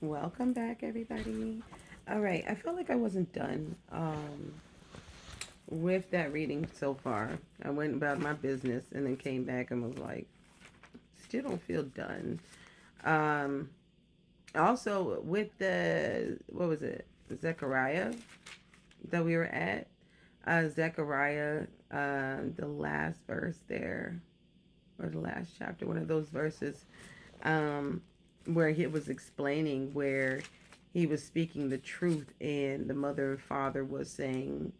Welcome back, everybody. All right, I felt like I wasn't done with that reading so far. I went about my business and then came back and was like, still don't feel done. Um, Also, with the, what was it, Zechariah that we were at? Zechariah, the last verse there, or the last chapter, one of those verses, um, where he was explaining where he was speaking the truth and the mother and father was saying,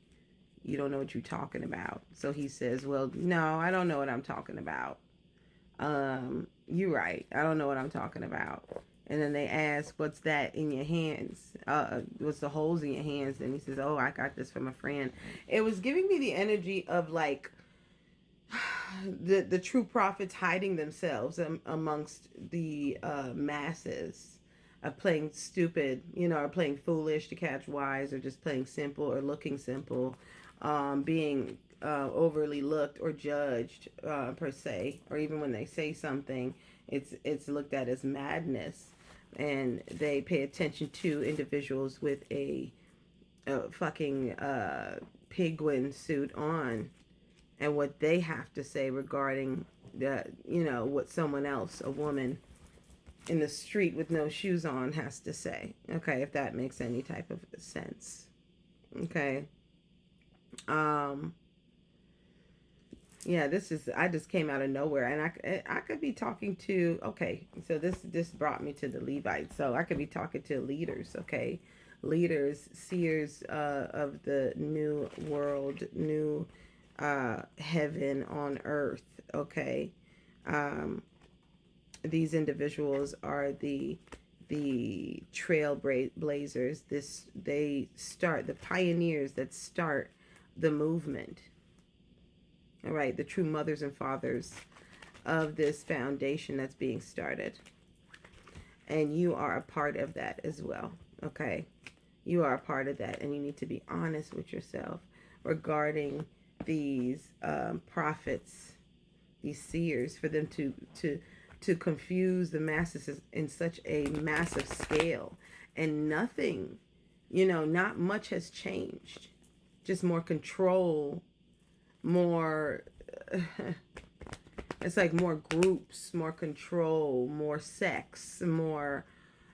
you don't know what you're talking about. So he says, well, no, I don't know what I'm talking about. You're right. I don't know what I'm talking about. And then they ask, what's that in your hands? What's the holes in your hands? And he says, oh, I got this from a friend. It was giving me the energy of like the true prophets hiding themselves amongst the masses of playing stupid, or playing foolish to catch wise, or just playing simple or looking simple, being overly looked or judged per se, or even when they say something, it's looked at as madness, and they pay attention to individuals with a fucking penguin suit on and what they have to say regarding what someone else, a woman in the street with no shoes on, has to say. Okay, if that makes any type of sense. Okay. Um, yeah, I just came out of nowhere, and I could be talking to, okay, so this brought me to the Levites, so I could be talking to leaders, okay, leaders, seers of the new world, new heaven on earth, okay. um these individuals are the trailblazers. They start, the pioneers that start the movement. All right, the true mothers and fathers of this foundation that's being started. And you are a part of that as well. Okay, you are a part of that, and you need to be honest with yourself regarding these prophets, these seers, for them to confuse the masses in such a massive scale, and nothing, not much has changed, just more control, more it's like more groups, more control, more sex, more,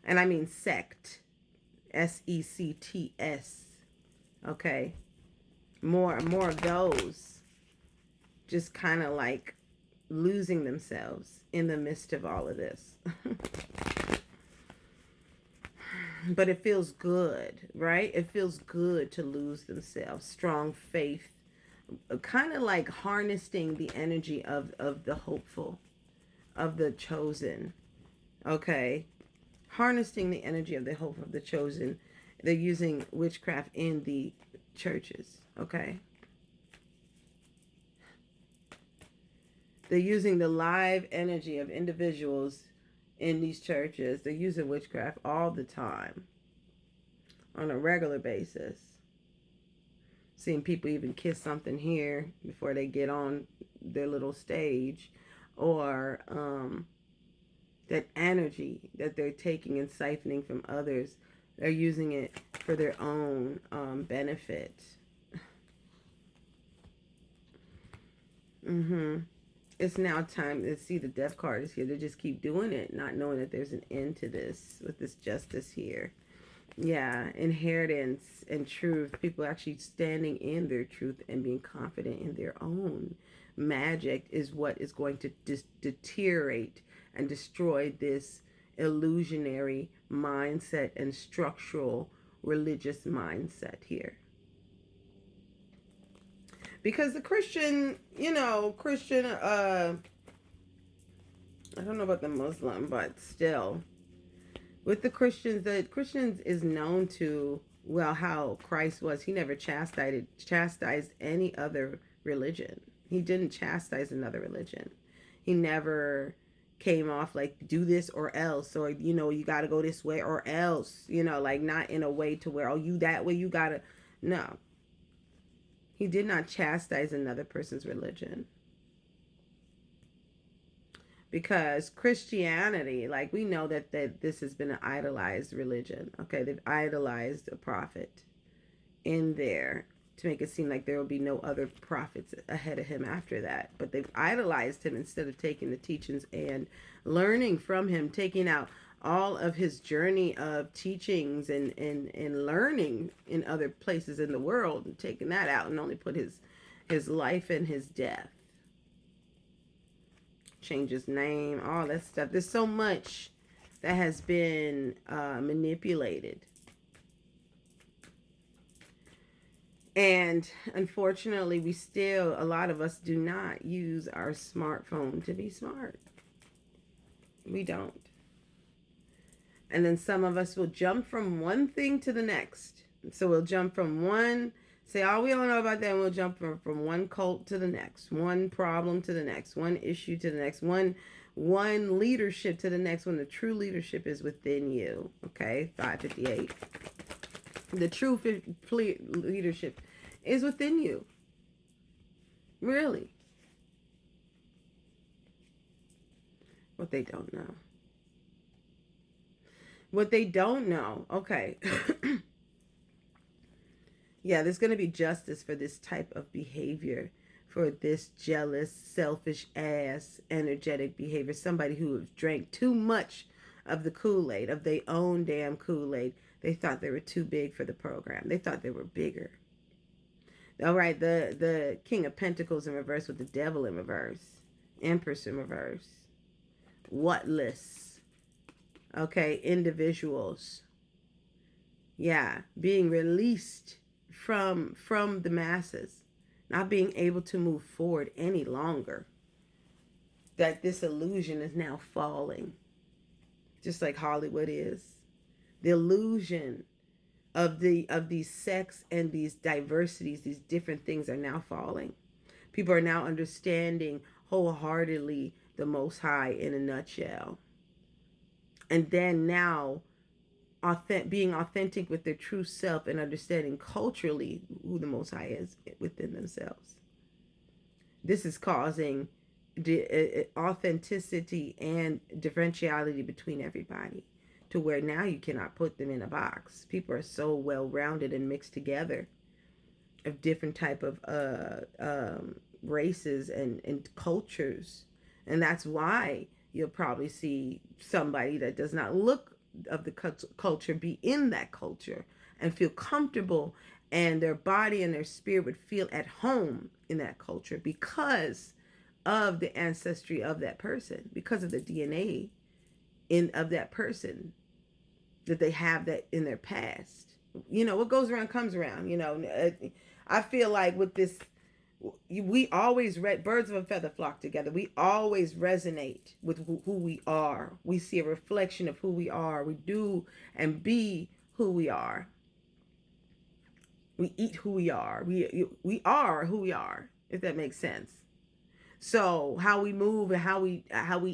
and I mean sect, sects, okay, more of those, just kind of like losing themselves in the midst of all of this. But it feels good, right? It feels good to lose themselves. Strong faith, kind of like harnessing the energy of the hopeful, of the chosen. Okay, harnessing the energy of the hope of the chosen. They're using witchcraft in the churches. Okay, they're using the live energy of individuals in these churches. They're using witchcraft all the time, on a regular basis. Seeing people even kiss something here before they get on their little stage, or that energy that they're taking and siphoning from others, they're using it for their own benefit. It's now time to see, the death card is here. They just keep doing it, not knowing that there's an end to this with this justice here. Yeah, inheritance and truth. People actually standing in their truth and being confident in their own magic is what is going to deteriorate and destroy this illusionary mindset and structural religious mindset here. Because the Christian, I don't know about the Muslim, but still, with the Christians is known to, well, how Christ was. He never chastised any other religion. He didn't chastise another religion. He never came off like, do this or else, or you got to go this way or else, like, not in a way to where, oh, you that way, you got to. No, he did not chastise another person's religion. because Christianity, like we know that this has been an idolized religion. Okay, they've idolized a prophet in there to make it seem like there will be no other prophets ahead of him after that. But they've idolized him instead of taking the teachings and learning from him, taking out all of his journey of teachings and learning in other places in the world and taking that out and only put his life and his death. Change his name, all that stuff. There's so much that has been manipulated. And unfortunately, a lot of us do not use our smartphone to be smart. We don't. And then some of us will jump from one thing to the next. So we'll jump from one, say, oh, we don't know about that. And we'll jump from one cult to the next, one problem to the next, one issue to the next, one leadership to the next, when the true leadership is within you. Okay, 558. The true leadership is within you. Really. What they don't know. What they don't know. Okay. Yeah, there's going to be justice for this type of behavior, for this jealous, selfish ass, energetic behavior. Somebody who has drank too much of the Kool-Aid, of their own damn Kool-Aid. They thought they were too big for the program. They thought they were bigger. All right, the King of Pentacles in reverse with the Devil in reverse. Empress in reverse. Whatless. Okay, individuals. Yeah, being released from the masses. Not being able to move forward any longer. That this illusion is now falling. Just like Hollywood is. The illusion of these sex and these diversities, these different things are now falling. People are now understanding wholeheartedly the Most High in a nutshell. And then now being authentic with their true self and understanding culturally who the Most High is within themselves. This is causing authenticity and differentiality between everybody, to where now you cannot put them in a box. People are so well-rounded and mixed together of different type of races and cultures. And that's why you'll probably see somebody that does not look of the culture be in that culture and feel comfortable, and their body and their spirit would feel at home in that culture because of the ancestry of that person, because of the DNA of that person, that they have that in their past. You know, what goes around comes around. You know, I feel like with this, we always birds of a feather flock together. We always resonate with who we are. We see a reflection of who we are. We do and be who we are. We eat who we are. We are who we are, if that makes sense. So how we move and how we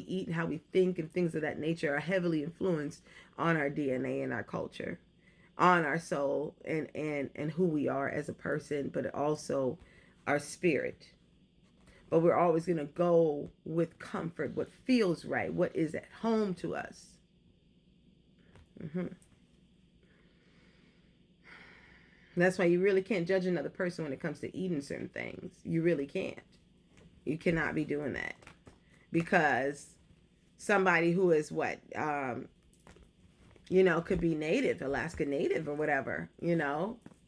eat and how we think and things of that nature are heavily influenced on our DNA and our culture, on our soul and who we are as a person, but also our spirit. But we're always going to go with comfort, what feels right, what is at home to us. That's why you really can't judge another person when it comes to eating certain things. You really can't. You cannot be doing that, because somebody who is could be native, Alaska native or whatever,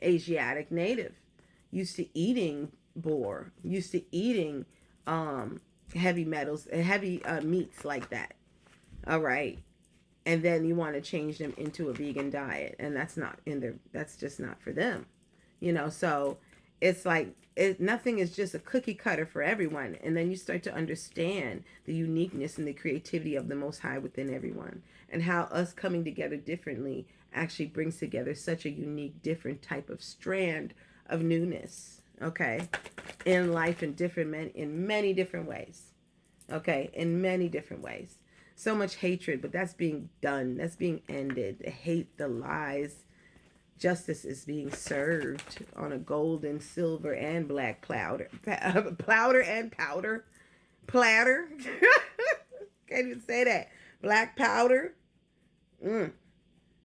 Asiatic native, used to eating boar, used to eating heavy metals, heavy meats like that. All right. And then you want to change them into a vegan diet, and that's just not for them. So it's like nothing is just a cookie cutter for everyone. And then you start to understand the uniqueness and the creativity of the Most High within everyone, and how us coming together differently actually brings together such a unique, different type of strand of newness, okay, in life in many different ways, okay, in many different ways. So much hatred, but that's being done. That's being ended. The hate, the lies. Justice is being served on a gold and silver and black platter. Platter. Can't even say that. Black powder. Mm.